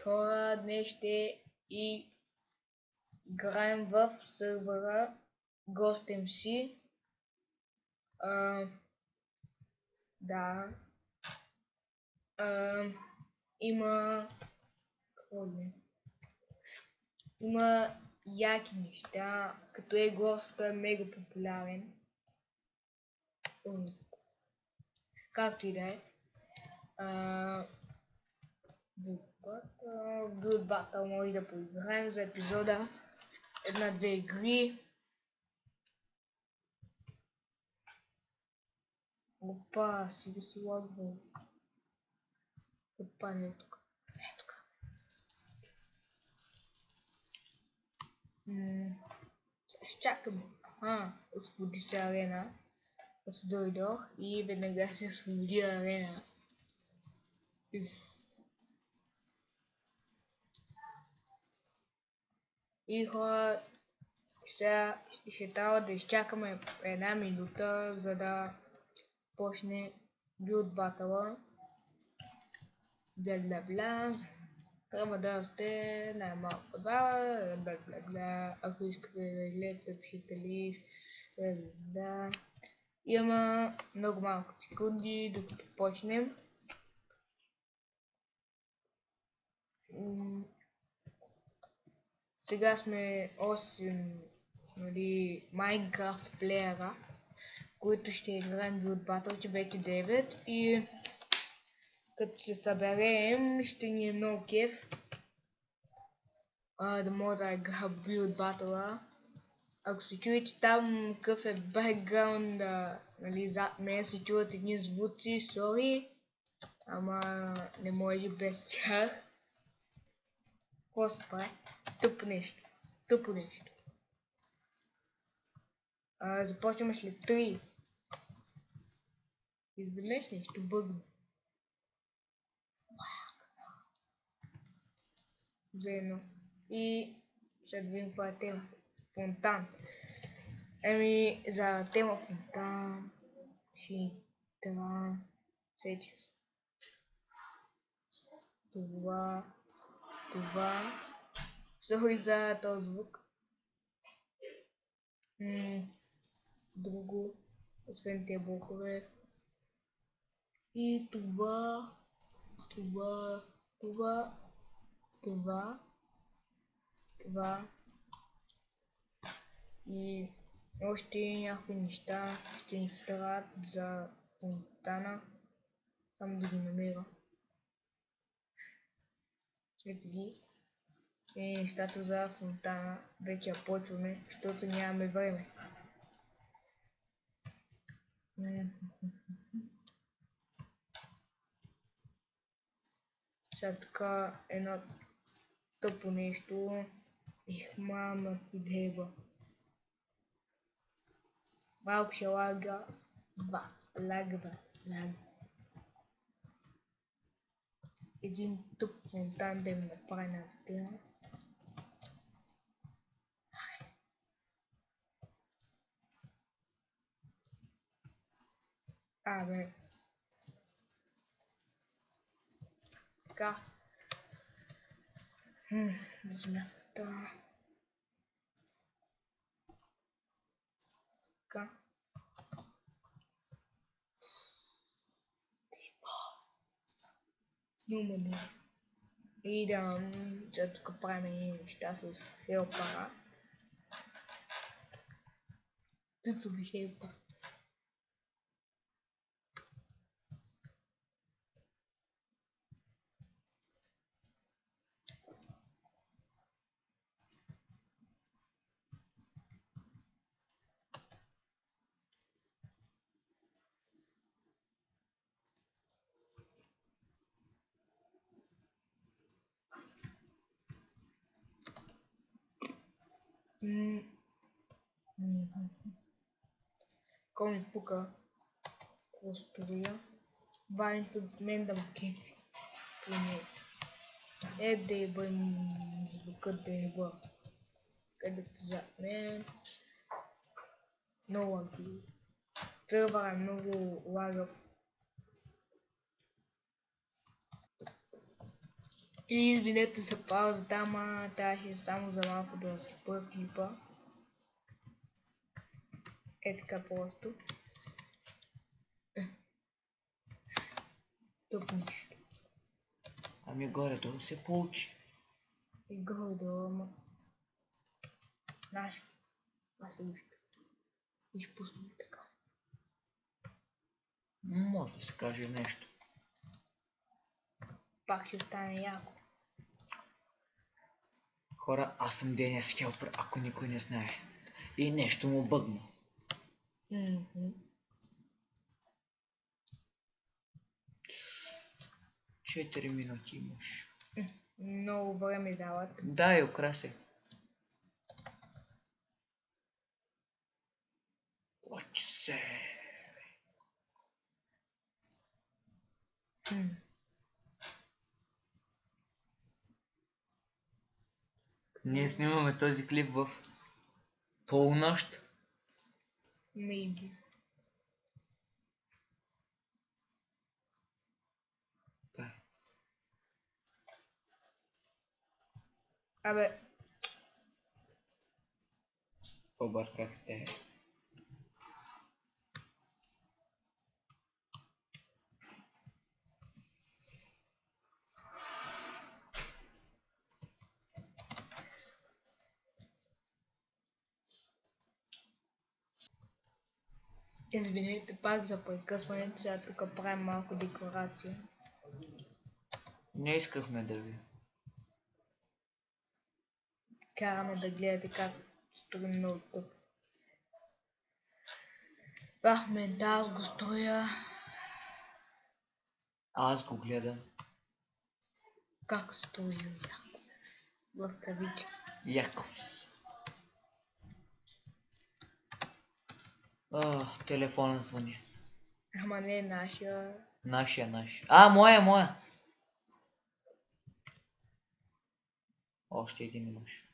хора, днес ще играем в сървъра GhostMC. Да. Има яки неща, като Ghost е мега популярен. Както и да е. Blood Battle може да поиграем за епизода. Една-две игри. Опа, си лагвал. Опа, не е тук. Е тук. Чакам. Освободи се арена. Аз дойдох и веднага се освободи арена. И хора, ще трябва да изчакаме една минута, за да почне Blood Battle. Бла-бла-бла. Трябва да сте най-малко 2, бла-бла-бла. Ако искате да гледате, пишете ли. Да. Има много малко секунди, докато почнем. Сега сме 8 Майнкрафт плеера, които ще играем Blood Battle, че вече 9 и като се съберем ще ни е много кеф да мога да игра Blood Battle. Ако се чуете там какъв е бекграунда, нали, зад мен се чуват едни звуци, сори, ама не може без тях. Какво се прави? Тъпо нещо. Започваме след 3. Изведнъж нещо бъгна. Верно. И ще видим каква е тема. Фонтан. За тема фонтан ще трябва сетя се. Това. Сори за този звук. Друго, освен тези блокове. И това. И още някои неща ще ни трябват за фонтана. Само да ги намеря. Ето ги. И нещата за фонтана вече я почваме, защото нямаме време. Сега така едно тъпо нещо. Мама ти деба. Малко ще лага. Лагва. Един тъп фонтан да ми направи на тема. Абе. Така. Земята. Така. Номер. И да, тук правим неща с хелпара. Цуцови хелпа. Кой ми пука? Какво строя? Вайнто от мен да му кефи. Да еба звукът да еба. Където зад мен. Много лаги. Сървър е много лагав. И извинете за паузата, ама трябваше само за малко да спра клипа. Е така просто. Тук нищо. Ами горе-долу се получи. И горе-долу, ама... Наши. Аз се вижда. И ще пуснем така. Може да се каже нещо. Пак ще стане яко. Хора, аз съм Денис Хелпър, ако никой не знае. И нещо му бъгна. 4 минути имаш. Много време дават. Да, и украси. Лъч се. Ние снимаме този клип в полунощ. Maybe. Да. Абе, Объркахте. извинете пак за прекъсването, сега тук правим малко декларация. Не искахме да ви. Караме да гледате как строим от тук. В момента аз го строя. Аз го гледам. Как строя? В кавички. Яко. Телефона звъни. Ама не нашия. Нашия. Моя. Още един имаш.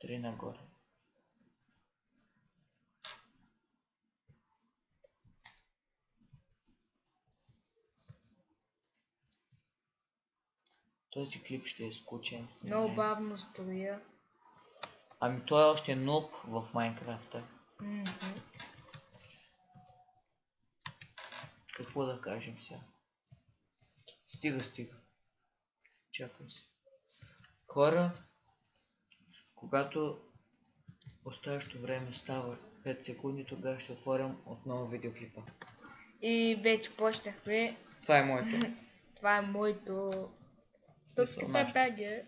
3 нагоре. Този клип ще е скучен. Много бавно строя. Ами той е още нуб в Майнкрафта. Какво да кажем сега? Стига. Чакай се. Хора, когато оставащо време става 5 секунди, тогава ще отворим отново видеоклипа. И вече почнахме. Това е моето. Това е моето. Смисъл, нашето. Пепеге.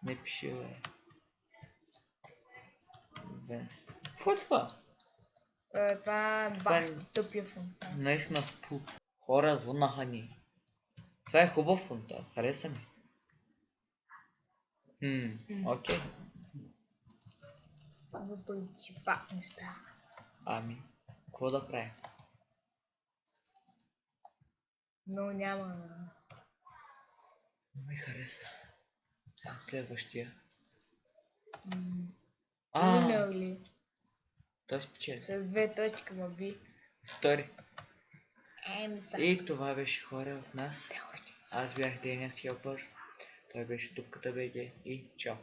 Не пиши, бе. Венс. Какво е това? Това е бах тъпия фонтан. Наистина пуп. Хора, звънаха ни. Това е хубав фонтан. Хареса ми. Окей. Въпреки че пак не става. Ами, какво да правя? Но няма. Не ми хареса. Сега следващия. Winner ли? Той спечели. С 2 точки ма би. Втори. Са. И това беше хора от нас. Аз бях Денис Хелпър. Той беше Дупката БГ и чао.